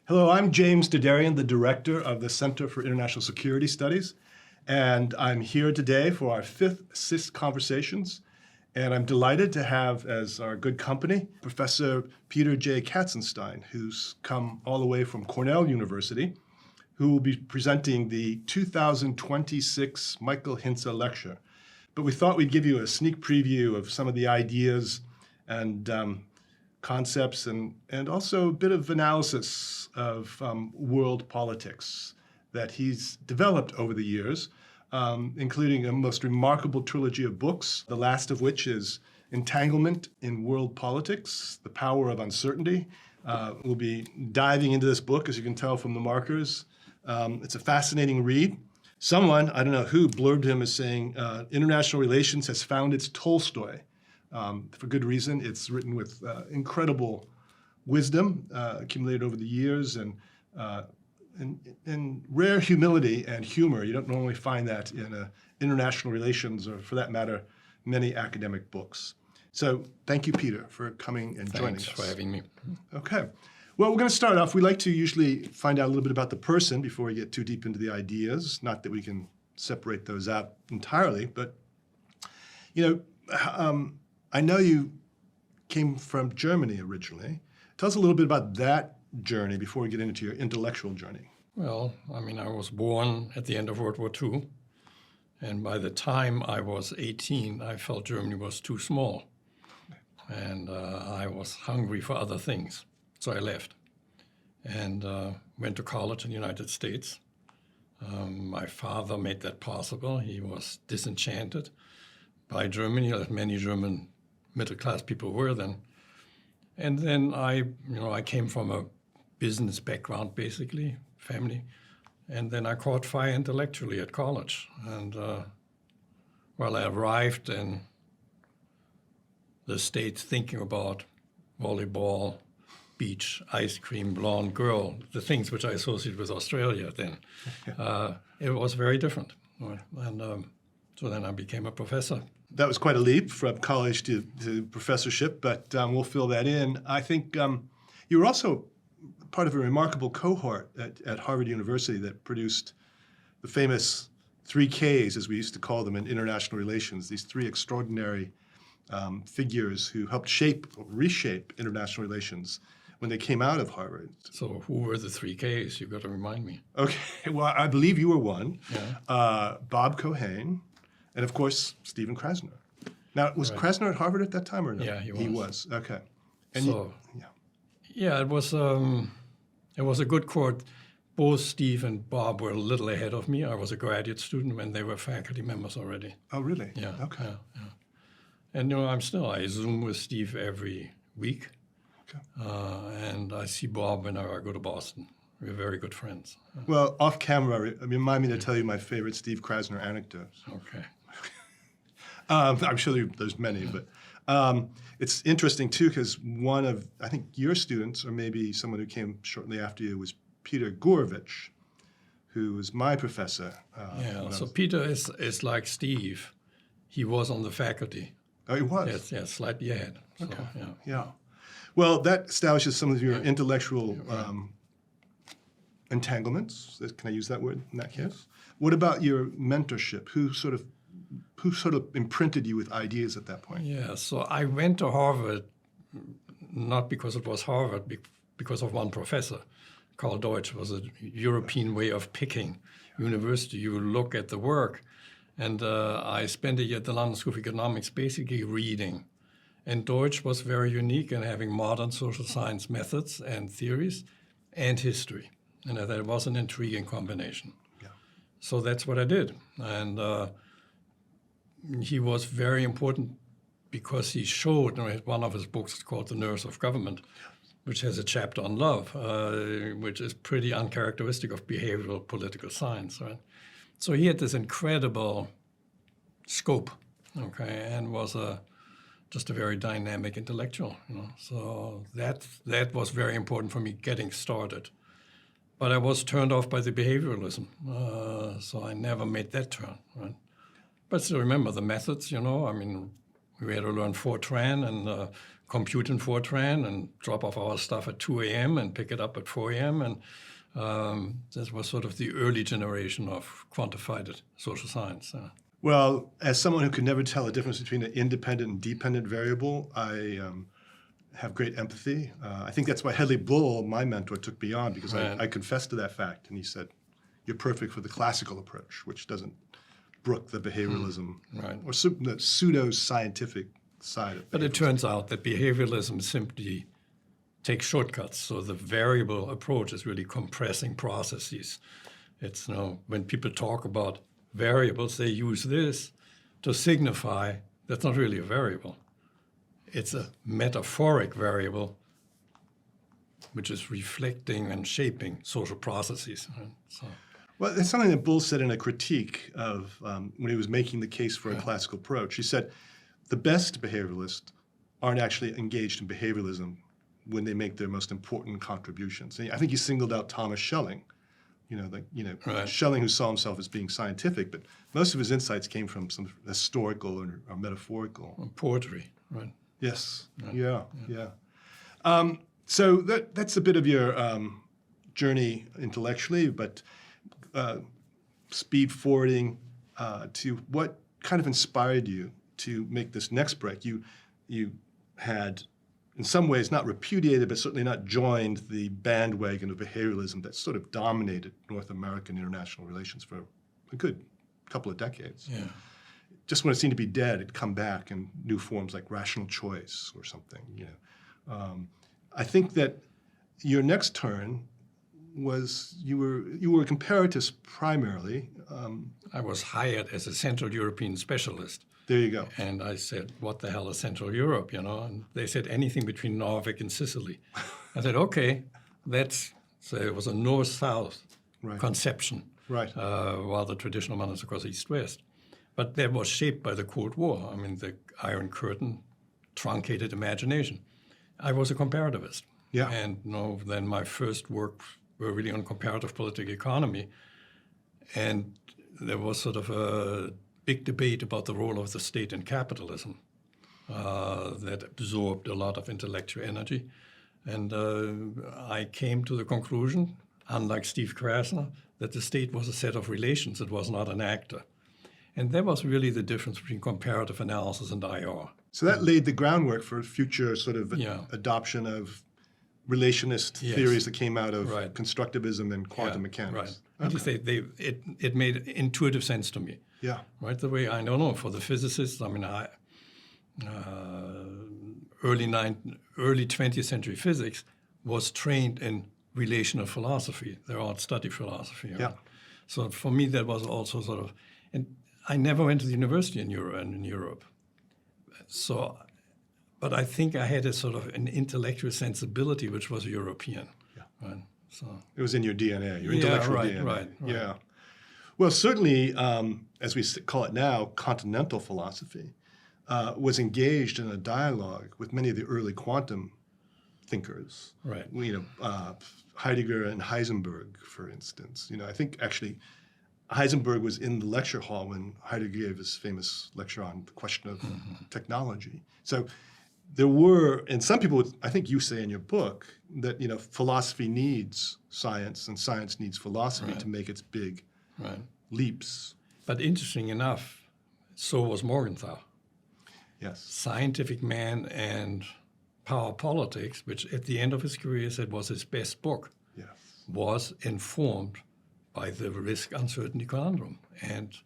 Hello, I'm James Dedarian, the director of the Center for International Security Studies, and I'm here today for our fifth CIS Conversations, and I'm delighted to have as our good company Professor Peter J. Katzenstein, who's come all the way from Cornell University, who will be presenting the 2026 Michael Hintze Lecture. But we thought we'd give you a sneak preview of some of the ideas and concepts and also a bit of analysis of world politics that he's developed over the years, including a most remarkable trilogy of books, the last of which is Entanglement in World Politics, The Power of Uncertainty. We'll be diving into this book, as you can tell from the markers. It's a fascinating read. Someone, I don't know who, blurbed him as saying, international relations has found its Tolstoy. For good reason. It's written with incredible wisdom accumulated over the years and rare humility and humor. You don't normally find that in international relations or, for that matter, many academic books. So thank you, Peter, for coming and joining us. Thanks for having me. Okay. Well, we're going to start off. We like to usually find out a little bit about the person before we get too deep into the ideas. Not that we can separate those out entirely, but, I know you came from Germany originally. Tell us a little bit about that journey before we get into your intellectual journey. Well, I was born at the end of World War II, and by the time I was 18, I felt Germany was too small, and I was hungry for other things, so I left and went to college in the United States. My father made that possible. He was disenchanted by Germany, as many German middle-class people were then. And then I came from a business background, basically, family. And then I caught fire intellectually at college. And I arrived in the States thinking about volleyball, beach, ice cream, blonde girl, the things which I associated with Australia then. It was very different. And so then I became a professor. That was quite a leap from college to professorship, but we'll fill that in. I think you were also part of a remarkable cohort at Harvard University that produced the famous 3Ks, as we used to call them in international relations, these three extraordinary figures who helped reshape international relations when they came out of Harvard. So who were the 3Ks? You've got to remind me. Okay, well, I believe you were one. Yeah. Bob Cohen. And of course, Stephen Krasner. Now, was Krasner at Harvard at that time or no? Yeah, he was. He was, okay. And it was a good court. Both Steve and Bob were a little ahead of me. I was a graduate student when they were faculty members already. Oh, really? Yeah. Okay. Yeah. And I Zoom with Steve every week. Okay. And I see Bob whenever I go to Boston. We're very good friends. Well, off camera, remind me to tell you my favorite Steve Krasner anecdote. Okay. I'm sure there's many, but it's interesting too because one of, I think, your students, or maybe someone who came shortly after you, was Peter Gorovich, who was my professor. So Peter is like Steve. He was on the faculty. Oh, he was? Yes, slightly ahead. So, okay. Yeah. Well, that establishes some of your intellectual entanglements. Can I use that word in that case? Yes. What about your mentorship? Who sort of imprinted you with ideas at that point? Yeah, so I went to Harvard, not because it was Harvard, because of one professor. Karl Deutsch was a European way of picking university. You look at the work. And I spent a year at the London School of Economics basically reading. And Deutsch was very unique in having modern social science methods and theories and history. And that was an intriguing combination. Yeah. So that's what I did. And he was very important because he showed, one of his books is called The Nerves of Government, which has a chapter on love, which is pretty uncharacteristic of behavioral political science, right? So he had this incredible scope, and was just a very dynamic intellectual, So that was very important for me getting started. But I was turned off by the behavioralism, so I never made that turn, right? But still remember the methods, We had to learn Fortran and compute in Fortran and drop off our stuff at 2 a.m. and pick it up at 4 a.m. And that was sort of the early generation of quantified social science. Well, as someone who could never tell the difference between an independent and dependent variable, I have great empathy. I think that's why Hedley Bull, my mentor, took me on, because I confessed to that fact. And he said, you're perfect for the classical approach, which doesn't brook the behavioralism or the pseudo-scientific side of it. But it turns out that behavioralism simply takes shortcuts. So the variable approach is really compressing processes. It's, when people talk about variables, they use this to signify that's not really a variable. It's a metaphoric variable which is reflecting and shaping social processes. Right? So. Well, that's something that Bull said in a critique of when he was making the case for a classical approach. He said the best behavioralists aren't actually engaged in behavioralism when they make their most important contributions. And I think he singled out Thomas Schelling, Schelling, who saw himself as being scientific, but most of his insights came from some historical or metaphorical. Poetry, right? Yes, yeah. So that's a bit of your journey intellectually, but speed forwarding to what kind of inspired you to make this next break. You had, in some ways, not repudiated, but certainly not joined the bandwagon of behavioralism that sort of dominated North American international relations for a good couple of decades. Yeah. Just when it seemed to be dead, it'd come back in new forms like rational choice or something. I think that your next turn was you were a comparatist primarily. I was hired as a Central European specialist. There you go. And I said, what the hell is Central Europe, And they said anything between Norway and Sicily. I said, okay, so it was a north-south conception. Right. While the traditional one is, of course, east-west. But that was shaped by the Cold War. I mean, the Iron Curtain truncated imagination. I was a comparativist. Yeah. And then my first work were really on comparative political economy. And there was sort of a big debate about the role of the state in capitalism that absorbed a lot of intellectual energy. And I came to the conclusion, unlike Steve Krasner, that the state was a set of relations. It was not an actor. And that was really the difference between comparative analysis and IR. So that laid the groundwork for future sort of adoption of relationist theories that came out of constructivism and quantum mechanics. Right. Okay. Just say it made intuitive sense to me. Yeah. Right. The way I don't know for the physicists. I mean, early 20th century physics was trained in relational philosophy. Their art study philosophy. Right? Yeah. So for me, that was also sort of, and I never went to the university in Europe. So, but I think I had a sort of an intellectual sensibility which was European. Yeah. Right. So it was in your DNA, your intellectual DNA. Right. Yeah. Well, certainly, as we call it now, continental philosophy was engaged in a dialogue with many of the early quantum thinkers. Right. Heidegger and Heisenberg, for instance. I think actually Heisenberg was in the lecture hall when Heidegger gave his famous lecture on the question of technology. So there were, and some people, I think you say in your book, that philosophy needs science and science needs philosophy to make its big leaps. But interesting enough, so was Morgenthau. Yes. Scientific Man and Power Politics, which at the end of his career said was his best book, was informed by the risk-uncertainty conundrum and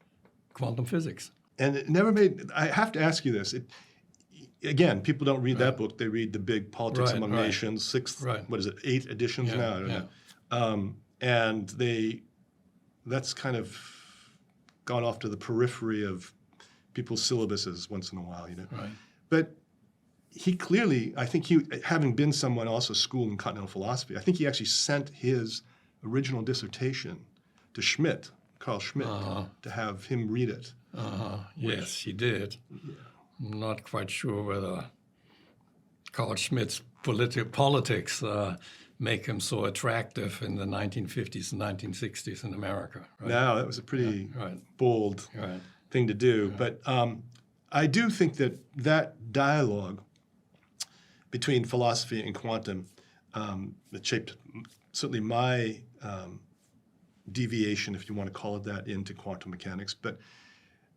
quantum physics. And it never made, I have to ask you this, again, people don't read that book, they read the big Politics Among Nations, 8 editions now, I don't know. And that's kind of gone off to the periphery of people's syllabuses once in a while, Right. But he clearly, I think having been someone also schooled in continental philosophy, I think he actually sent his original dissertation to Schmidt, Carl Schmidt, to have him read it. Yes, he did. Yeah. I'm not quite sure whether Carl Schmitt's politics make him so attractive in the 1950s and 1960s in America. Right? No, that was a pretty bold thing to do. But I do think that dialogue between philosophy and quantum that shaped certainly my deviation, if you want to call it that, into quantum mechanics, but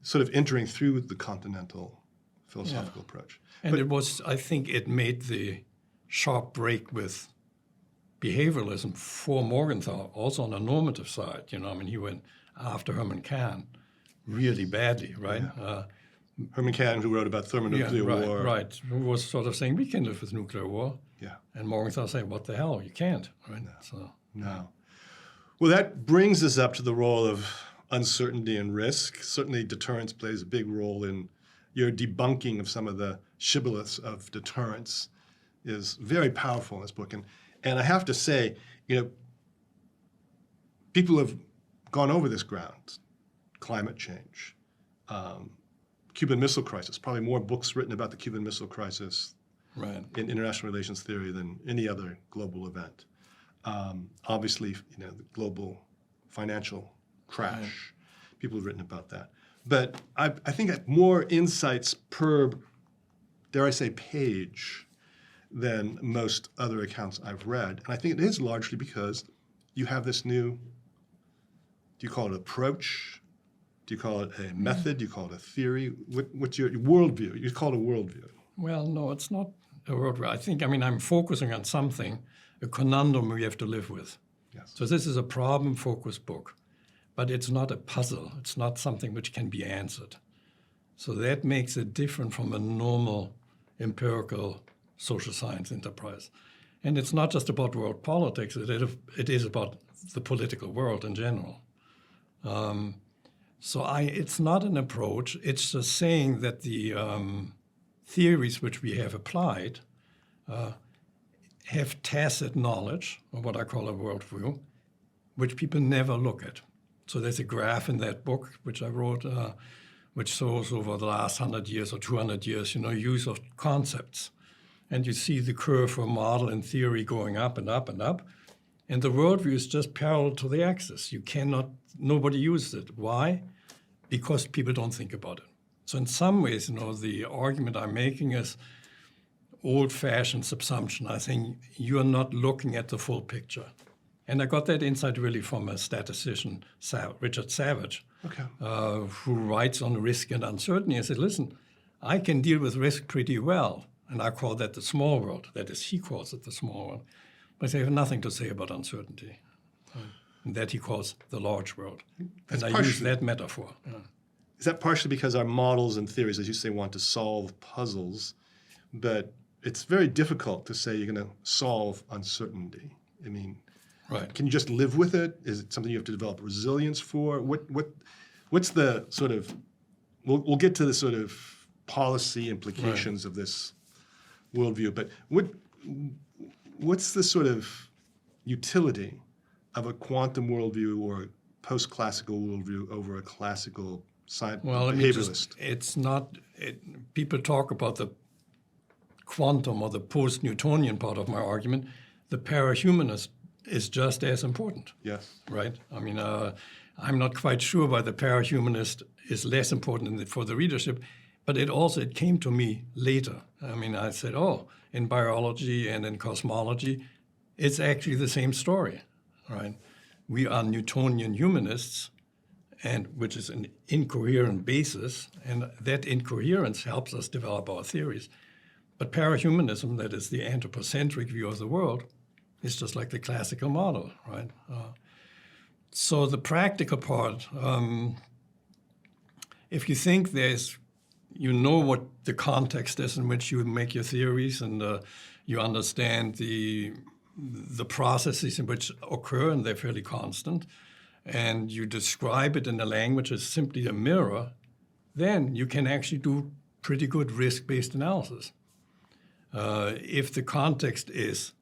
sort of entering through the continental philosophical approach. And I think it made the sharp break with behavioralism for Morgenthau, also on the normative side. I mean, he went after Hermann Kahn really badly, right? Yeah. Hermann Kahn, who wrote about thermonuclear war. Right, who was sort of saying, we can live with nuclear war. Yeah. And Morgenthau saying, what the hell, you can't, right? No. Well, that brings us up to the role of uncertainty and risk. Certainly deterrence plays a big role in your debunking of some of the shibboleths of deterrence is very powerful in this book. And I have to say, people have gone over this ground, climate change, Cuban Missile Crisis, probably more books written about the Cuban Missile Crisis in international relations theory than any other global event. Obviously, the global financial crash, people have written about that. But I think more insights per, dare I say, page than most other accounts I've read. And I think it is largely because you have this new, do you call it approach? Do you call it a method? Do you call it a theory? What's your worldview? You call it a worldview. Well, no, it's not a worldview. I'm focusing on something, a conundrum we have to live with. Yes. So this is a problem-focused book, but it's not a puzzle. It's not something which can be answered. So that makes it different from a normal empirical social science enterprise. And it's not just about world politics. It is about the political world in general. It's not an approach. It's just saying that the theories which we have applied have tacit knowledge, or what I call a worldview, which people never look at. So there's a graph in that book which I wrote, which shows over the last 100 years or 200 years, use of concepts. And you see the curve for model and theory going up and up and up. And the worldview is just parallel to the axis. Nobody uses it. Why? Because people don't think about it. So in some ways, the argument I'm making is old-fashioned subsumption. I think you're not looking at the full picture. And I got that insight really from a statistician, Richard Savage, who writes on risk and uncertainty. I said, listen, I can deal with risk pretty well. And I call that the small world. That is, he calls it the small world. But I have nothing to say about uncertainty. And that he calls the large world. And I use that metaphor. Yeah. Is that partially because our models and theories, as you say, want to solve puzzles, but it's very difficult to say you're going to solve uncertainty? I mean, can you just live with it? Is it something you have to develop resilience for? What's the sort of, we'll get to the sort of policy implications of this worldview, but what's the sort of utility of a quantum worldview or a post-classical worldview over a classical behavioralist? People talk about the quantum or the post-Newtonian part of my argument. The parahumanist is just as important. Yes. Right? I'm not quite sure why the parahumanist is less important for the readership, but it came to me later. I said, in biology and in cosmology, it's actually the same story, right? We are Newtonian humanists, which is an incoherent basis, and that incoherence helps us develop our theories. But parahumanism, that is the anthropocentric view of the world, is just like the classical model, right? So the practical part, if you think what the context is in which you make your theories, and you understand the processes in which occur, and they're fairly constant, and you describe it in a language as simply a mirror, then you can actually do pretty good risk-based analysis. If the context is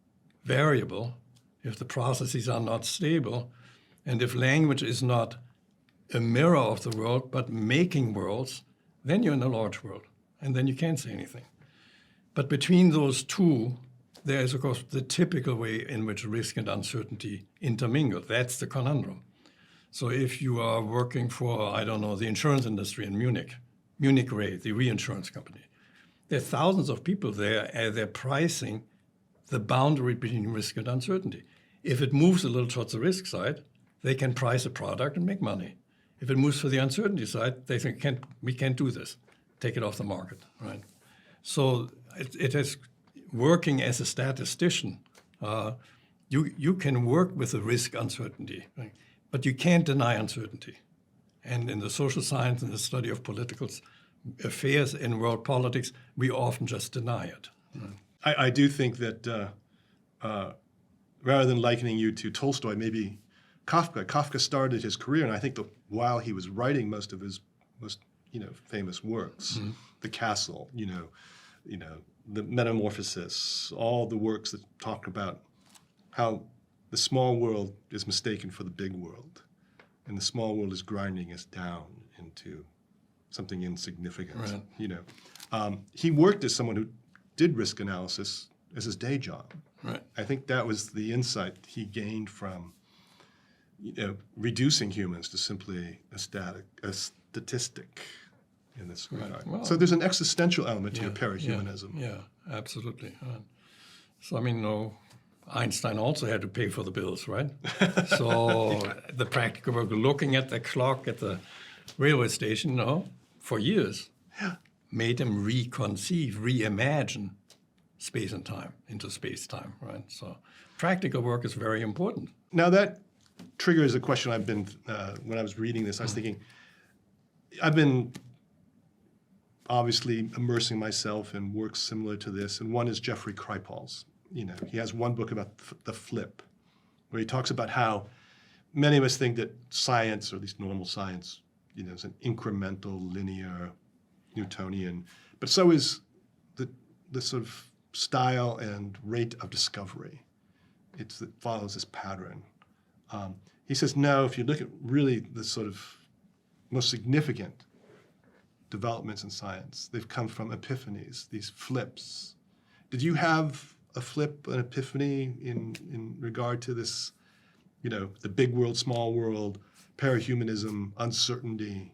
variable, if the processes are not stable, and if language is not a mirror of the world, but making worlds, then you're in a large world, and then you can't say anything. But between those two, there is, of course, the typical way in which risk and uncertainty intermingle. That's the conundrum. So if you are working for, the insurance industry in Munich, Munich Re, the reinsurance company. There are thousands of people there, and they're pricing the boundary between risk and uncertainty. If it moves a little towards the risk side, they can price a product and make money. If it moves to the uncertainty side, they think, we can't do this. Take it off the market, right? So it is working as a statistician. You can work with the risk uncertainty, right? But you can't deny uncertainty. And in the social science and the study of political affairs in world politics, we often just deny it. Right? I do think that rather than likening you to Tolstoy, maybe Kafka started his career, and I think that while he was writing most of his most famous works, The Castle, The Metamorphosis, all the works that talk about how the small world is mistaken for the big world, and the small world is grinding us down into something insignificant. Right. He worked as someone who did risk analysis as his day job. Right. I think that was the insight he gained from reducing humans to simply a statistic in this regard. Right. Well, so there's an existential element to your parahumanism. Yeah, absolutely. So I mean, Einstein also had to pay for the bills, right? So the practical work, looking at the clock at the railway station, for years, made him reimagine space and time into space-time, right? So practical work is very important. Now that triggers a question I've been, when I was reading this, I was thinking, I've been obviously immersing myself in works similar to this, and one is Jeffrey Kripal's. He has one book about the flip, where he talks about how many of us think that science, or at least normal science, is an incremental, linear, Newtonian, but so is the sort of style and rate of discovery. It follows this pattern. He says, no, if you look at really the sort of most significant developments in science, they've come from epiphanies, these flips. Did you have a flip, an epiphany in regard to this, the big world, small world, parahumanism, uncertainty?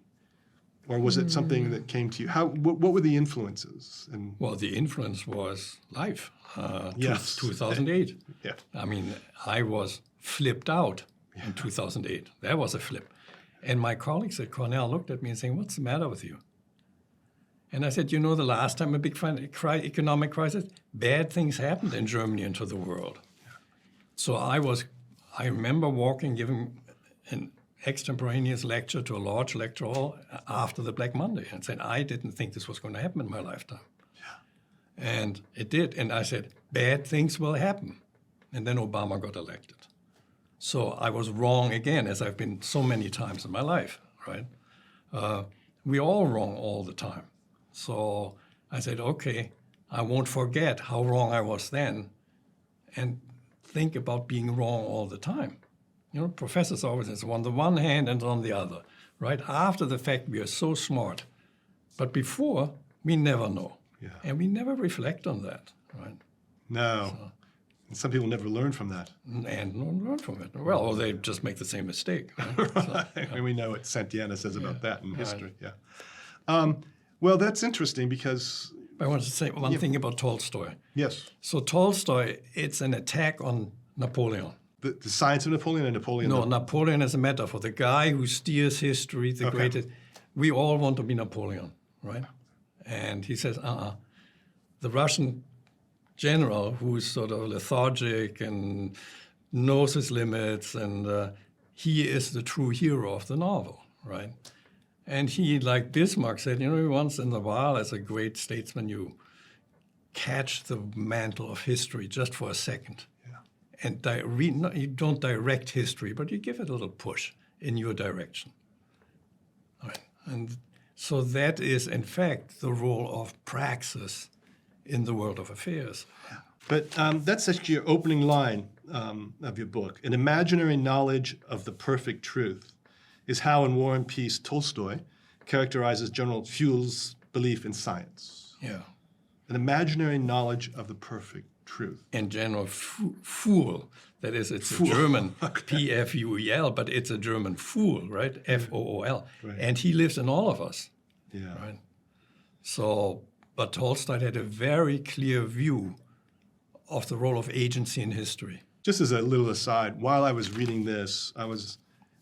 Or was it something that came to you? What were the influences? Well, the influence was life. Yes. 2008. Yeah. I mean, I was flipped out in 2008. That was a flip. And my colleagues at Cornell looked at me and saying, what's the matter with you? And I said, the last time a big economic crisis, bad things happened in Germany and to the world. Yeah. So I remember giving an extemporaneous lecture to a large lecture hall after the Black Monday and saying, I didn't think this was going to happen in my lifetime. Yeah. And it did. And I said, bad things will happen. And then Obama got elected. So I was wrong again, as I've been so many times in my life, right? We're all wrong all the time. So I said, okay, I won't forget how wrong I was then and think about being wrong all the time. Professors always say, on the one hand and on the other, right? After the fact, we are so smart. But before, we never know. Yeah. And we never reflect on that, right? No. So, and some people never learn from that. And don't learn from it. Well, or they just make the same mistake. Right? Right. So, yeah. And we know what Santayana says about that in history. Right. Yeah. Well, that's interesting because... I want to say one thing about Tolstoy. Yes. So Tolstoy, it's an attack on Napoleon. The science of Napoleon and Napoleon? No, Napoleon is a metaphor. The guy who steers history, the greatest. We all want to be Napoleon, right? And he says, The Russian general who's sort of lethargic and knows his limits, and he is the true hero of the novel, right? And he, like Bismarck said, once in a while, as a great statesman, you catch the mantle of history just for a second. And you don't direct history, but you give it a little push in your direction. Right. And so that is, in fact, the role of praxis in the world of affairs. But that's actually your opening line of your book. An imaginary knowledge of the perfect truth is how, in War and Peace, Tolstoy characterizes General Fuhl's belief in science. Yeah. An imaginary knowledge of the perfect truth. And General Fuhl, that is, it's a German P-F-U-E-L, but it's a German fool, right? F-O-O-L. Right. And he lives in all of us. Yeah. Right? So, but Tolstoy had a very clear view of the role of agency in history. Just as a little aside, while I was reading this, I was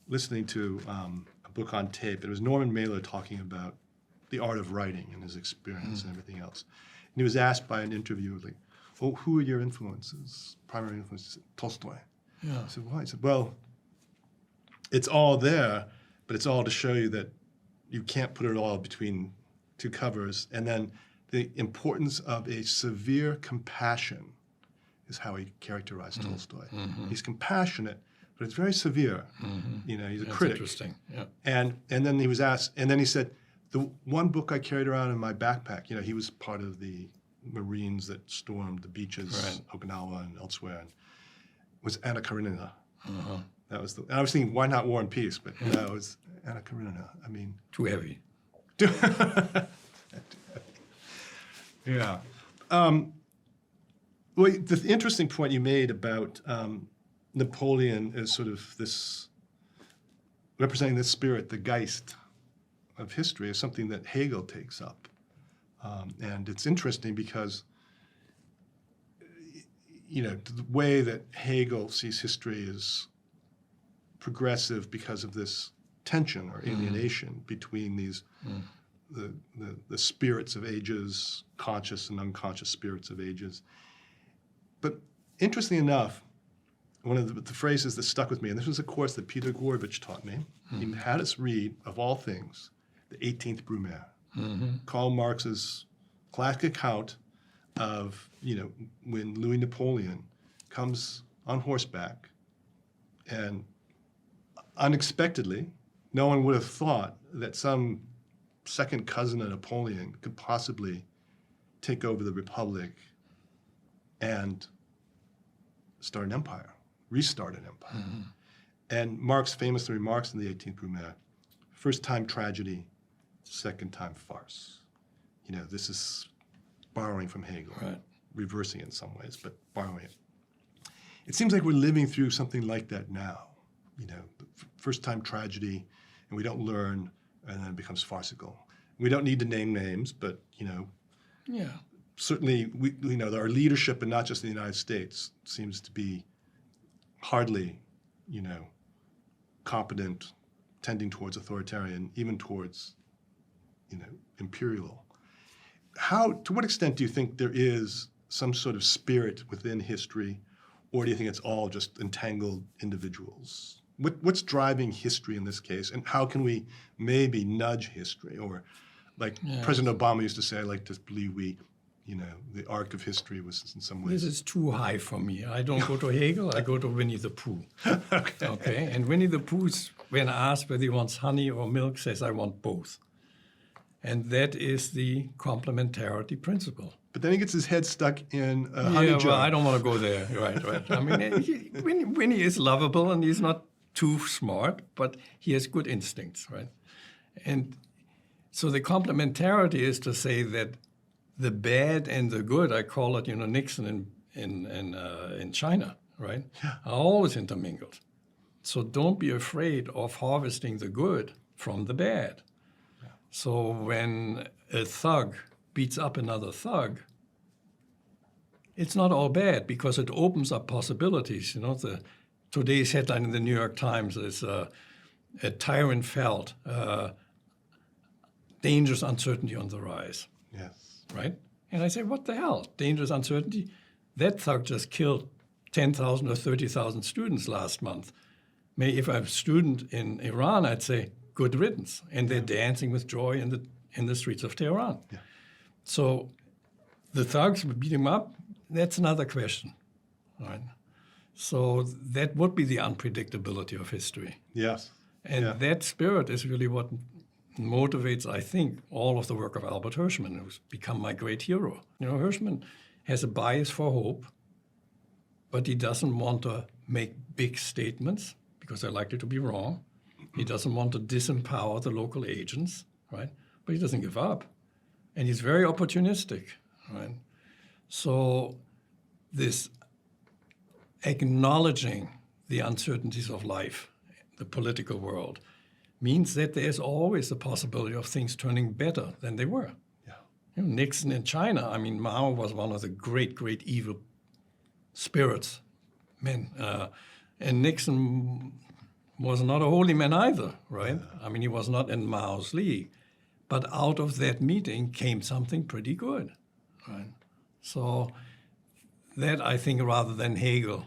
listening to a book on tape. It was Norman Mailer talking about the art of writing and his experience and everything else. And he was asked by an interviewer, like, "Oh, who are your influences, primary influences?" Tolstoy. Yeah. I said, "Why?" He said, "Well, it's all there, but it's all to show you that you can't put it all between two covers." And then the importance of a severe compassion is how he characterized Tolstoy. He's compassionate, but it's very severe. You know, he's a That's critic. interesting. Yeah. And then he was asked, and then he said, the one book I carried around in my backpack, you know, he was part of the Marines that stormed the beaches, Right. Okinawa and elsewhere, and was Anna Karenina. That was and I was thinking, why not War and Peace? But no, it was Anna Karenina. I mean, Too heavy. yeah. Well, the interesting point you made about Napoleon as sort of this, representing the spirit, the Geist of history, is something that Hegel takes up. And it's interesting because, you know, the way that Hegel sees history is progressive because of this tension or alienation between these the spirits of ages, conscious and unconscious spirits of ages. But interestingly enough, one of the phrases that stuck with me, and this was a course that Peter Gorovich taught me, he had us read, of all things, the 18th Brumaire, Karl Marx's classic account of, you know, when Louis Napoleon comes on horseback, and unexpectedly, no one would have thought that some second cousin of Napoleon could possibly take over the Republic and start an empire, restart an empire. And Marx famously remarks in the 18th Brumaire, first time tragedy, second time farce. You know, this is borrowing from Hegel, Right. reversing it in some ways, but borrowing it. It seems like we're living through something like that now. You know, first time tragedy, and we don't learn, and then it becomes farcical. We don't need to name names, but, you know, Yeah. certainly, you know, our leadership, and not just in the United States, seems to be hardly, you know, competent, tending towards authoritarian, even towards, you know, imperial. To what extent do you think there is some sort of spirit within history, or do you think it's all just entangled individuals? What's driving history in this case, and how can we maybe nudge history? Or, like President Obama used to say, I like to believe you know, the arc of history was in some ways. This is too high for me. I don't go to Hegel, I go to Winnie the Pooh. Okay. And Winnie the Pooh, when asked whether he wants honey or milk, says, I want both. And that is the complementarity principle. But then he gets his head stuck in a honey jar. Well, I don't want to go there. Right. I mean, Winnie is lovable and he's not too smart, but he has good instincts, right? And so the complementarity is to say that the bad and the good, I call it, you know, Nixon in China, right, are always intermingled. So don't be afraid of harvesting the good from the bad. Yeah. So when a thug beats up another thug, it's not all bad because it opens up possibilities. You know, today's headline in the New York Times is a tyrant felt, dangerous uncertainty on the rise. Yes. Right? And I say, what the hell? Dangerous uncertainty? That thug just killed 10,000 or 30,000 students last month. If I'm a student in Iran, I'd say, good riddance. And they're dancing with joy in the streets of Tehran. Yeah. So the thugs would beat him up. That's another question. Right? So that would be the unpredictability of history. Yes. And that spirit is really what motivates, I think, all of the work of Albert Hirschman, who's become my great hero. You know, Hirschman has a bias for hope, but he doesn't want to make big statements because they're likely to be wrong. He doesn't want to disempower the local agents, right? But he doesn't give up. And he's very opportunistic, right? So this acknowledging the uncertainties of life, the political world, means that there's always the possibility of things turning better than they were. Yeah. Nixon in China, I mean, Mao was one of the great, great evil spirits, men. And Nixon was not a holy man either, right? I mean, he was not in Mao's league. But out of that meeting came something pretty good, right? So that, I think, rather than Hegel.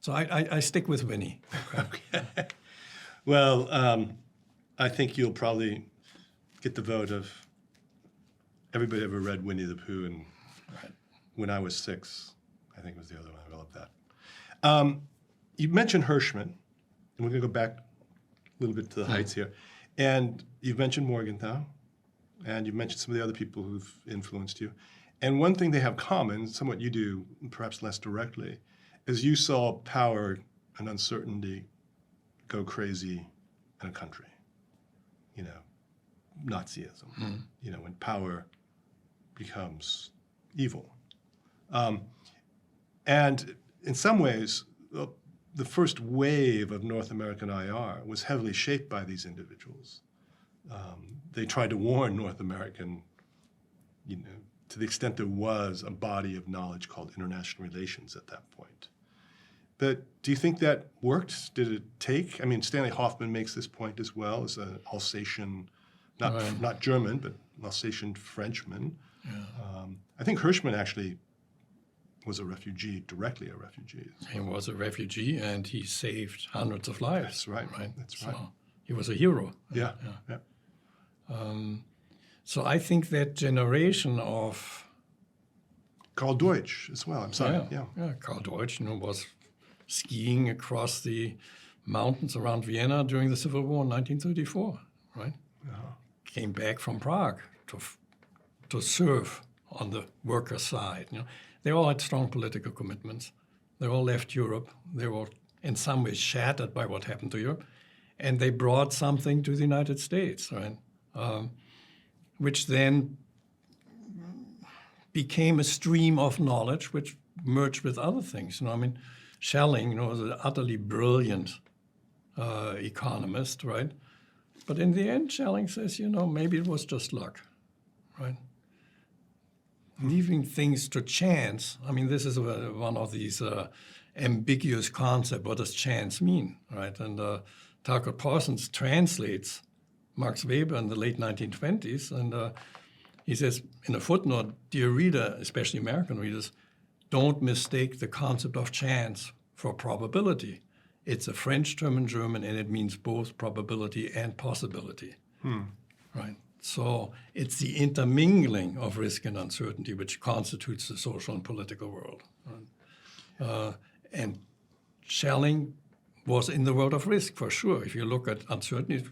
So I stick with Winnie. Okay. Well, I think you'll probably get the vote of everybody ever read Winnie the Pooh, and when I was 6, I think was the other one. I love that. You mentioned Hirschman, and we're going to go back a little bit to the heights here. And you've mentioned Morgenthau, and you've mentioned some of the other people who've influenced you. And one thing they have common, somewhat you do, perhaps less directly, is you saw power and uncertainty go crazy in a country. You know, Nazism, you know, when power becomes evil. And in some ways, the first wave of North American IR was heavily shaped by these individuals. They tried to warn North American, you know, to the extent there was a body of knowledge called international relations at that point. But do you think that worked? Did it take? I mean, Stanley Hoffman makes this point as well as an Alsatian, not German, but Alsatian Frenchman. Yeah. I think Hirschman actually was a refugee, directly a refugee. He was a refugee, and he saved hundreds of lives. That's right. That's right. So he was a hero. Yeah. So I think that generation of Karl Deutsch as well. I'm sorry. Yeah. Karl Deutsch, was skiing across the mountains around Vienna during the Civil War in 1934, right? Came back from Prague to serve on the worker side. They all had strong political commitments. They all left Europe. They were in some ways shattered by what happened to Europe, and they brought something to the United States, right? Which then became a stream of knowledge which merged with other things. Schelling, was an utterly brilliant economist, right? But in the end, Schelling says, maybe it was just luck, right? Leaving things to chance. This is one of these ambiguous concepts. What does chance mean, right? And Tucker Parsons translates Max Weber in the late 1920s, and he says in a footnote, dear reader, especially American readers, don't mistake the concept of chance for probability. It's a French term in German, and it means both probability and possibility, right? So it's the intermingling of risk and uncertainty which constitutes the social and political world. Right? And Schelling was in the world of risk, for sure. If you look at uncertainty, it's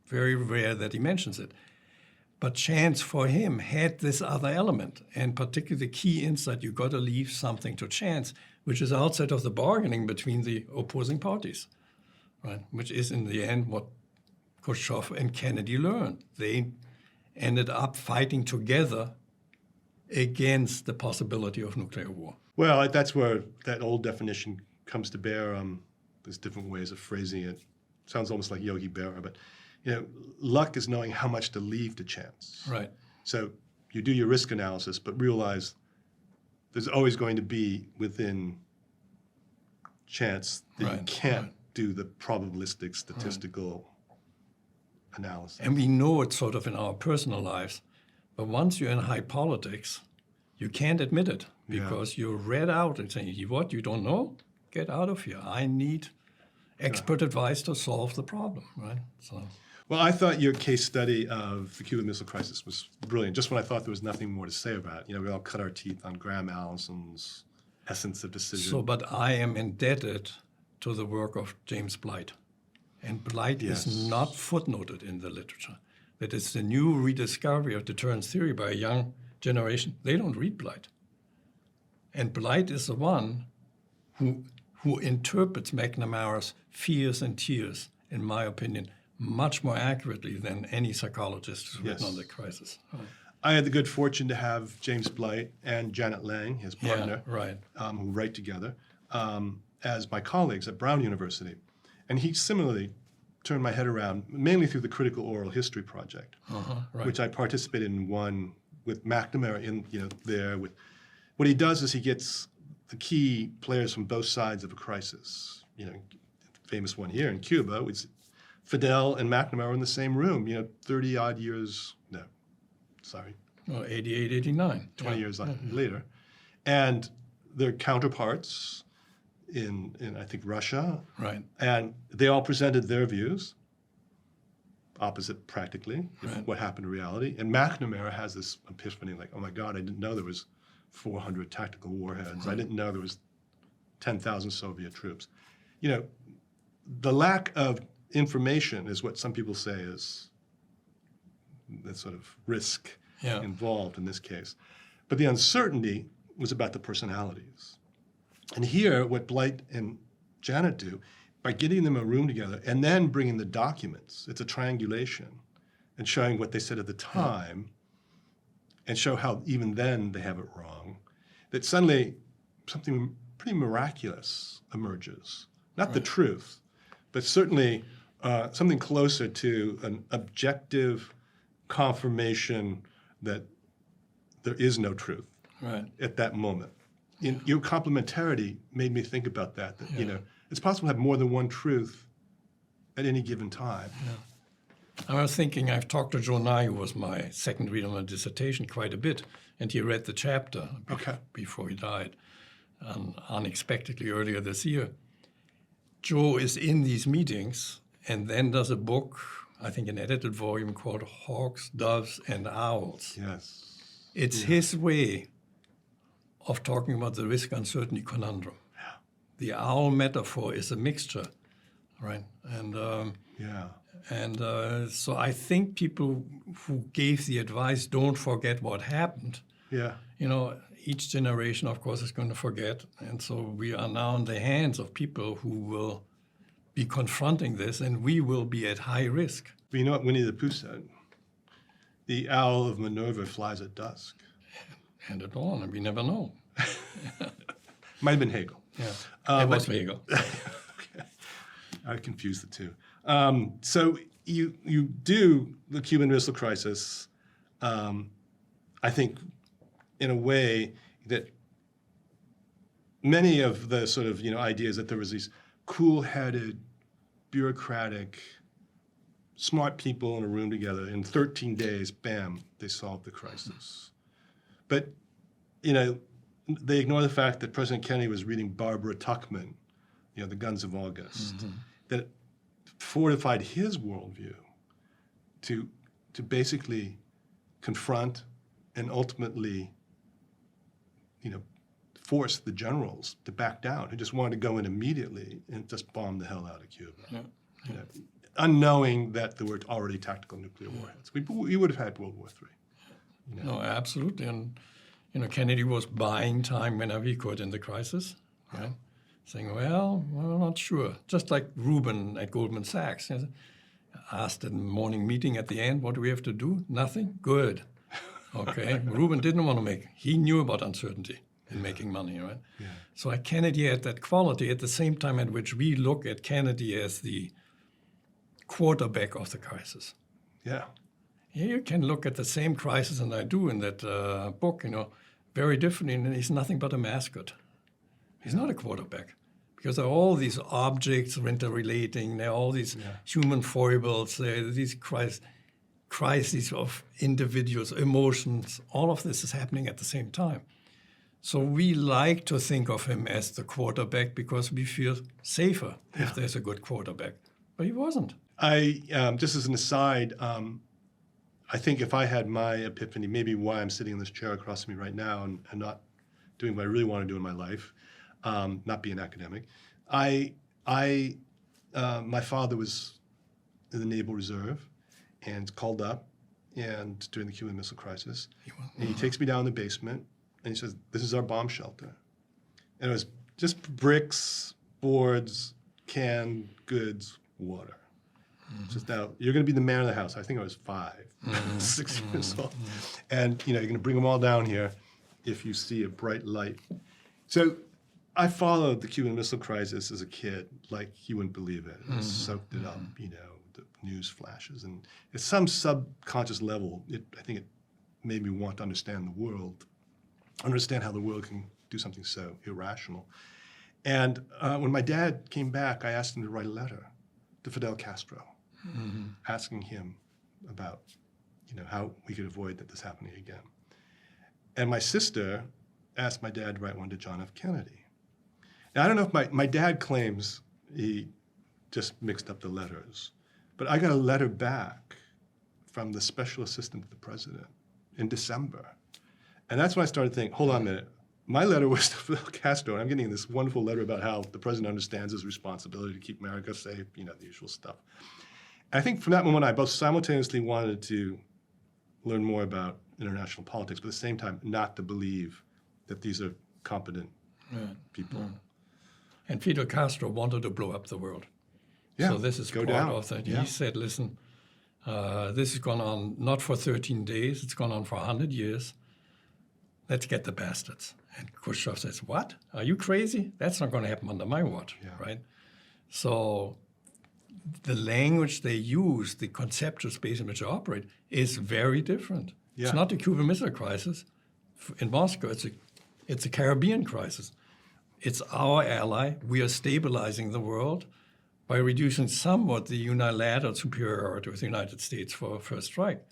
very rare that he mentions it. But chance for him had this other element, and particularly the key insight, you've got to leave something to chance, which is outside of the bargaining between the opposing parties, right? Which is in the end what Khrushchev and Kennedy learned. They ended up fighting together against the possibility of nuclear war. Well, that's where that old definition comes to bear. There's different ways of phrasing it. Sounds almost like Yogi Berra, but luck is knowing how much to leave to chance. Right. So you do your risk analysis, but realize there's always going to be within chance that you can't do the probabilistic statistical analysis. And we know it sort of in our personal lives, but once you're in high politics, you can't admit it because you're read out and saying, what, you don't know? Get out of here. I need expert advice to solve the problem, right? So. Well, I thought your case study of the Cuban Missile Crisis was brilliant, just when I thought there was nothing more to say about it. We all cut our teeth on Graham Allison's essence of decision. So, but I am indebted to the work of James Blight. And Blight is not footnoted in the literature. That is the new rediscovery of deterrence theory by a young generation. They don't read Blight. And Blight is the one who interprets McNamara's fears and tears, in my opinion, much more accurately than any psychologist who's written on the crisis. Right. I had the good fortune to have James Blight and Janet Lang, his partner, who write together, as my colleagues at Brown University. And he similarly turned my head around, mainly through the Critical Oral History Project, which I participated in one with McNamara in there. With what he does is he gets the key players from both sides of a crisis. Famous one here in Cuba was Fidel and McNamara in the same room. 30 odd years. No, sorry. Well, 88, 89. 20 years later, and their counterparts in I think Russia. Right. And they all presented their views, opposite practically, Right. what happened in reality. And McNamara has this epiphany like, oh my God, I didn't know there was 400 tactical warheads. I didn't know there was 10,000 Soviet troops. The lack of information is what some people say is the sort of risk involved in this case. But the uncertainty was about the personalities. And here, what Blight and Janet do, by getting them in a room together and then bringing the documents, it's a triangulation, and showing what they said at the time, and show how even then they have it wrong, that suddenly something pretty miraculous emerges. Not the truth, but certainly something closer to an objective confirmation that there is no truth at that moment. Your complementarity made me think about that. It's possible to have more than one truth at any given time. Yeah. I was thinking, I've talked to Chau, who was my second reader on a dissertation, quite a bit, and he read the chapter before he died, unexpectedly earlier this year. Chau is in these meetings and then does a book, I think an edited volume called Hawks, Doves, and Owls. Yes. It's his way of talking about the risk-uncertainty conundrum. Yeah. The owl metaphor is a mixture, right? And so I think people who gave the advice don't forget what happened. Yeah. Each generation, of course, is going to forget. And so we are now in the hands of people who will be confronting this, and we will be at high risk. But you know what Winnie the Pooh said? The owl of Minerva flies at dusk. And at dawn, and we never know. Might have been Hegel. Yeah, it was Hegel. Okay. I confused the two. So you do the Cuban Missile Crisis, I think, in a way that many of the sort of ideas that there was these cool-headed, bureaucratic, smart people in a room together. In 13 days, bam, they solved the crisis. But, they ignore the fact that President Kennedy was reading Barbara Tuchman, The Guns of August, that fortified his worldview to basically confront and ultimately, force the generals to back down, who just wanted to go in immediately and just bomb the hell out of Cuba. Yeah. Unknowing that there were already tactical nuclear warheads. We would have had World War III. No, absolutely. And, Kennedy was buying time whenever he could in the crisis, right? Saying, well, we're not sure. Just like Rubin at Goldman Sachs. Asked in the morning meeting at the end, what do we have to do? Nothing? Good. Okay. Rubin didn't want to he knew about uncertainty in making money, right? Yeah. So Kennedy had that quality at the same time at which we look at Kennedy as the quarterback of the crisis. Yeah. Here you can look at the same crisis, and I do in that book, very differently, and he's nothing but a mascot. He's not a quarterback, because there are all these objects interrelating, there are all these human foibles, there are these crises of individuals, emotions, all of this is happening at the same time. So we like to think of him as the quarterback because we feel safer if there's a good quarterback. But he wasn't. Just as an aside, I think if I had my epiphany, maybe why I'm sitting in this chair across from me right now and not doing what I really want to do in my life, not be an academic, my father was in the Naval Reserve and called up and during the Cuban Missile Crisis. And he takes me down in the basement and he says, this is our bomb shelter. And it was just bricks, boards, canned goods, water. Just now, you're going to be the man of the house. I think I was 5, 6 years old. And, you're going to bring them all down here if you see a bright light. So I followed the Cuban Missile Crisis as a kid like you wouldn't believe it. I soaked it up, the news flashes. And at some subconscious level, I think it made me want to understand the world, understand how the world can do something so irrational. And when my dad came back, I asked him to write a letter to Fidel Castro, asking him about, how we could avoid this happening again. And my sister asked my dad to write one to John F. Kennedy. Now, I don't know if my dad claims he just mixed up the letters, but I got a letter back from the special assistant to the president in December. And that's when I started thinking, hold on a minute. My letter was to Fidel Castro, and I'm getting this wonderful letter about how the president understands his responsibility to keep America safe, the usual stuff. And I think from that moment, I both simultaneously wanted to learn more about international politics, but at the same time, not to believe that these are competent people. And Fidel Castro wanted to blow up the world. Yeah, so this is go part down. of that. Yeah. He said, listen, this has gone on not for 13 days, it's gone on for 100 years. Let's get the bastards. And Khrushchev says, what? Are you crazy? That's not going to happen under my watch, right? So the language they use, the conceptual space in which they operate, is very different. Yeah. It's not the Cuban Missile Crisis. In Moscow, it's a Caribbean crisis. It's our ally. We are stabilizing the world by reducing somewhat the unilateral superiority of the United States for a first strike.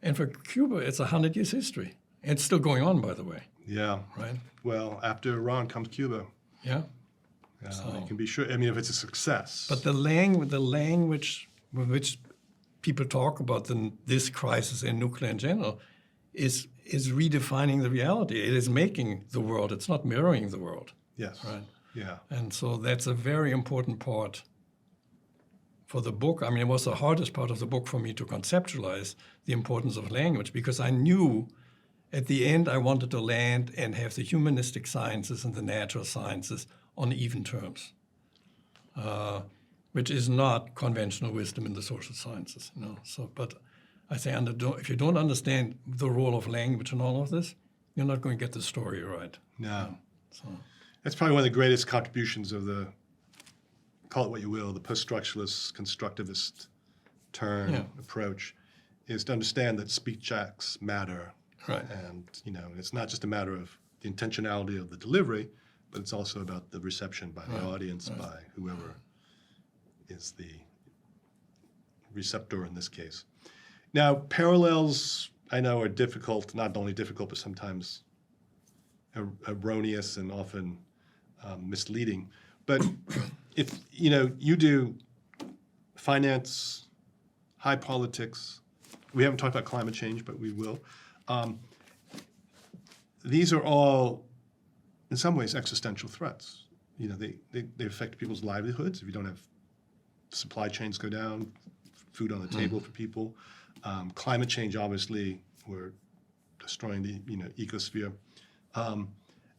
And for Cuba, it's 100 years history. It's still going on, by the way. Yeah. Right? Well, after Iran comes Cuba. Yeah. You can be sure. I mean, if it's a success. But the language with which people talk about this crisis and nuclear in general is redefining the reality. It is making the world. It's not mirroring the world. Yes. Right. Yeah. And so that's a very important part for the book. I mean, it was the hardest part of the book for me to conceptualize the importance of language, because I knew at the end I wanted to land and have the humanistic sciences and the natural sciences on even terms, which is not conventional wisdom in the social sciences. So, but I say, if you don't understand the role of language in all of this, you're not going to get the story right. No. So that's probably one of the greatest contributions of the, call it what you will, the post-structuralist, constructivist turn approach, is to understand that speech acts matter. Right. And, it's not just a matter of the intentionality of the delivery, but it's also about the reception by the audience, by whoever is the receptor in this case. Now, parallels, I know, are difficult, not only difficult, but sometimes erroneous and often misleading. But if, you do finance, high politics, we haven't talked about climate change, but we will. These are all, in some ways, existential threats. They affect people's livelihoods. If you don't have supply chains go down, food on the table for people. Climate change, obviously, we're destroying the ecosphere.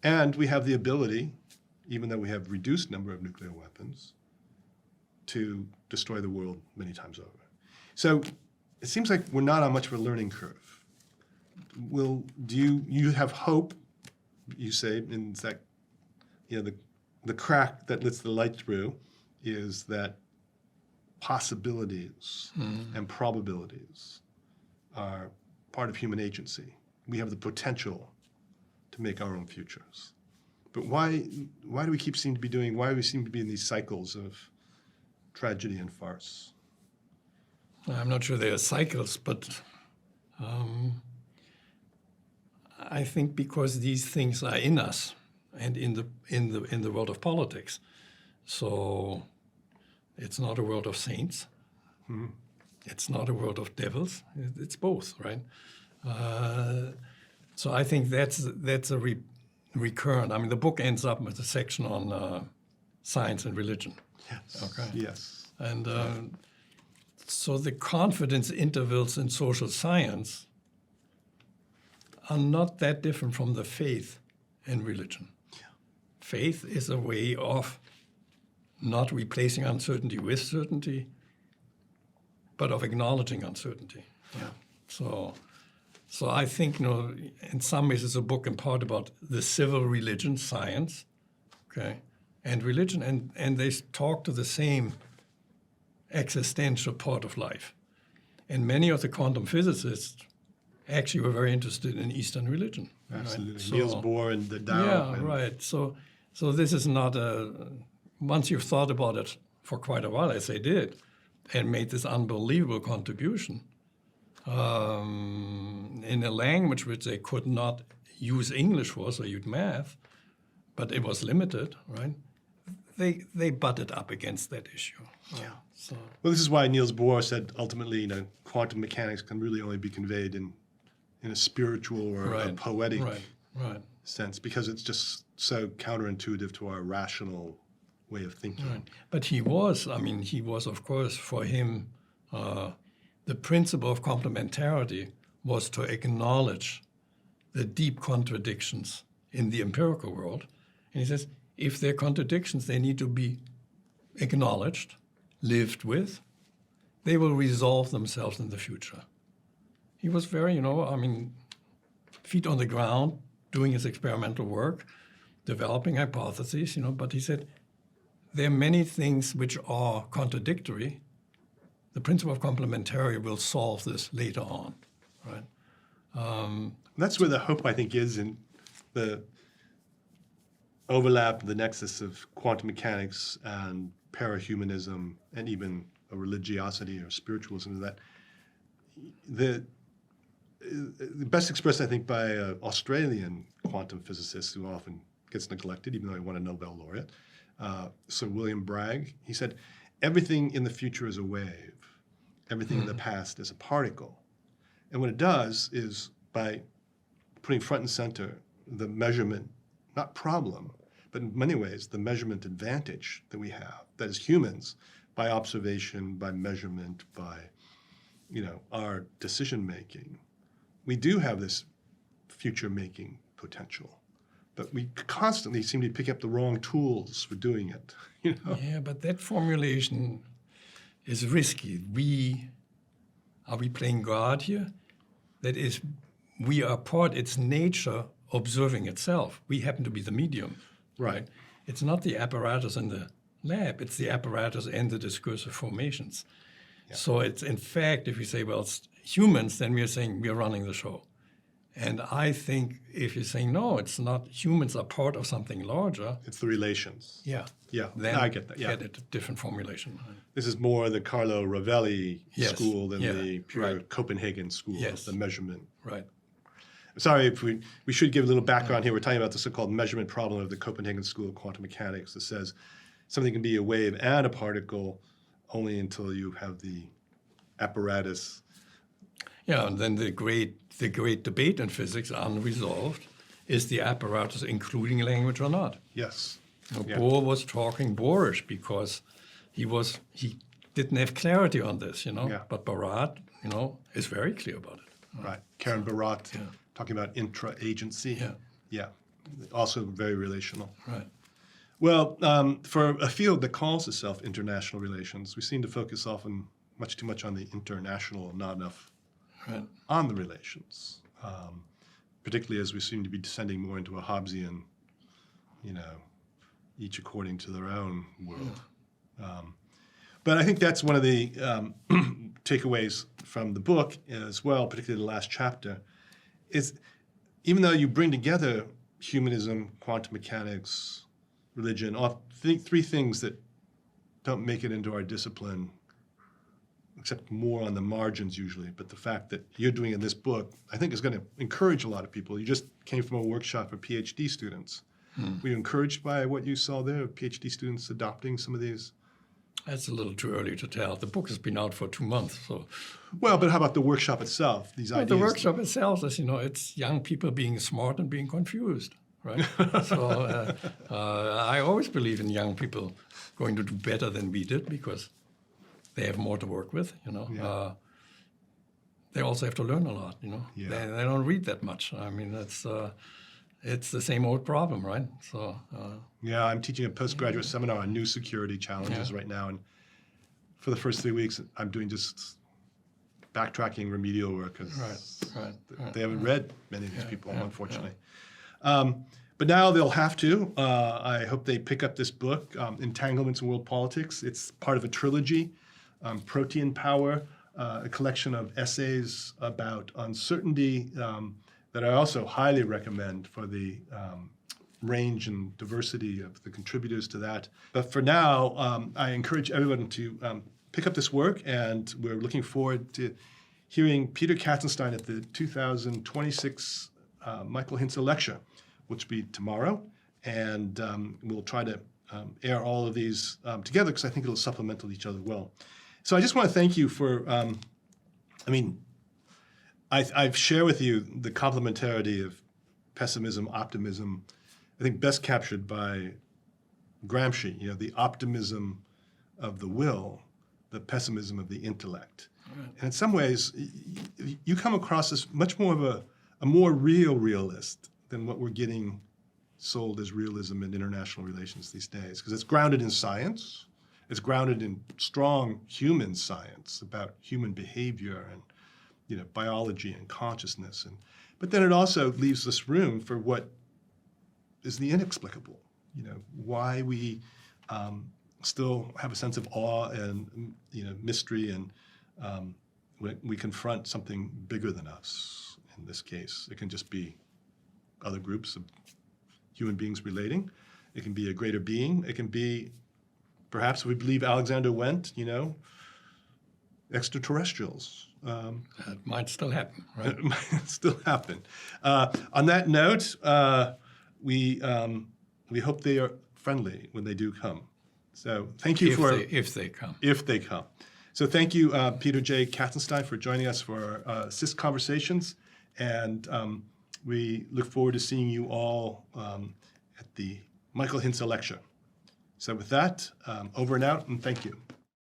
And we have the ability, even though we have reduced number of nuclear weapons, to destroy the world many times over. So it seems like we're not on much of a learning curve. Do you have hope, you say, in that, the crack that lets the light through is that possibilities and probabilities are part of human agency. We have the potential to make our own futures. But why do we seem to be in these cycles of tragedy and farce? I'm not sure they are cycles, but I think because these things are in us and in the world of politics. So it's not a world of saints. It's not a world of devils. It's both, right? So I think that's a recurrent. I mean, the book ends up with a section on science and religion. Yes. Okay. Yes. And so the confidence intervals in social science are not that different from the faith in religion. Yeah. Faith is a way of not replacing uncertainty with certainty, but of acknowledging uncertainty. Yeah. So I think, in some ways it's a book in part about the civil religion, science, okay, and religion, and they talk to the same existential part of life. And many of the quantum physicists actually were very interested in Eastern religion. Absolutely. Right? Niels Bohr and the Tao. Yeah, and- right. So this is not once you've thought about it for quite a while, as they did, and made this unbelievable contribution in a language which they could not use English for, so you'd math, but it was limited, right? They butted up against that issue. Yeah. So Well, this is why Niels Bohr said ultimately, quantum mechanics can really only be conveyed in a spiritual or a poetic right. sense, because it's just so counterintuitive to our rational way of thinking. Right. But he was, of course, for him, the principle of complementarity was to acknowledge the deep contradictions in the empirical world. And he says, if there are contradictions, they need to be acknowledged, lived with. They will resolve themselves in the future. He was very, feet on the ground, doing his experimental work, developing hypotheses, but he said, there are many things which are contradictory. The principle of complementarity will solve this later on, right? That's where the hope, I think, is in the overlap, the nexus of quantum mechanics and parahumanism, and even a religiosity or spiritualism. That the best expressed, I think, by an Australian quantum physicist who often gets neglected, even though he won a Nobel laureate, Sir William Bragg. He said, everything in the future is a wave. Everything in the past is a particle. And what it does is, by putting front and center the measurement, not problem, but in many ways the measurement advantage that we have, that as humans, by observation, by measurement, by our decision making, we do have this future making potential. But we constantly seem to be picking up the wrong tools for doing it. Yeah, but that formulation is risky. Are we playing God here? That is, we are part, it's nature observing itself. We happen to be the medium. Right. It's not the apparatus in the lab, it's the apparatus and the discursive formations. Yeah. So it's, in fact, if you say, well, it's humans, then we are saying we are running the show. And I think if you're saying, no, it's not, humans are part of something larger. It's the relations. Yeah. Yeah, Then I get that. Yeah. get a different formulation. This is more the Carlo Rovelli Yes. school than Yeah. the pure Right. Copenhagen school Yes. of the measurement. Right. Sorry, if we should give a little background here. We're talking about the so-called measurement problem of the Copenhagen School of Quantum Mechanics that says something can be a wave and a particle only until you have the apparatus. Yeah, and then the great debate in physics, unresolved, is the apparatus including language or not. Yes. Yeah. Bohr was talking Bohrish because he didn't have clarity on this, Yeah. But Barat, is very clear about it. Right. Karen Barat talking about intra-agency. Yeah. Yeah. Also very relational. Right. Well, for a field that calls itself international relations, we seem to focus often much too much on the international and not enough Right. on the relations, particularly as we seem to be descending more into a Hobbesian, each according to their own world. But I think that's one of the takeaways from the book as well, particularly the last chapter, is even though you bring together humanism, quantum mechanics, religion, three things that don't make it into our discipline, except more on the margins usually, but the fact that you're doing in this book, I think is going to encourage a lot of people. You just came from a workshop for PhD students. Were you encouraged by what you saw there, PhD students adopting some of these? That's a little too early to tell. The book has been out for 2 months, so. Well, but how about the workshop itself, these ideas? The workshop itself is, it's young people being smart and being confused, right? So I always believe in young people going to do better than we did because they have more to work with, Yeah. They also have to learn a lot, Yeah. They don't read that much. It's the same old problem, right? So. Yeah, I'm teaching a postgraduate seminar on new security challenges right now, and for the first 3 weeks, I'm doing just backtracking remedial work because they haven't read many of these people, unfortunately. But now they'll have to. I hope they pick up this book, Entanglements in World Politics. It's part of a trilogy, Protean Power, a collection of essays about uncertainty that I also highly recommend for the range and diversity of the contributors to that. But for now, I encourage everyone to pick up this work, and we're looking forward to hearing Peter Katzenstein at the 2026 Michael Hintze Lecture, which will be tomorrow. And we'll try to air all of these together because I think it'll supplement each other well. So I just want to thank you for, I've shared with you the complementarity of pessimism, optimism, I think best captured by Gramsci, the optimism of the will, the pessimism of the intellect. Right. And in some ways, you come across as much more of a more real realist than what we're getting sold as realism in international relations these days, because it's grounded in science. It's grounded in strong human science about human behavior and biology and consciousness. But then it also leaves this room for what is the inexplicable, why we still have a sense of awe and mystery, and we confront something bigger than us. In this case, it can just be other groups of human beings relating. It can be a greater being. It can be, perhaps we believe Alexander went, extraterrestrials. That might still happen, right? It might still happen. On that note, we hope they are friendly when they do come. So thank you if they come. If they come. So thank you, Peter J. Katzenstein, for joining us for CIS Conversations. And we look forward to seeing you all at the Michael Hintze Lecture. So with that, over and out, and thank you.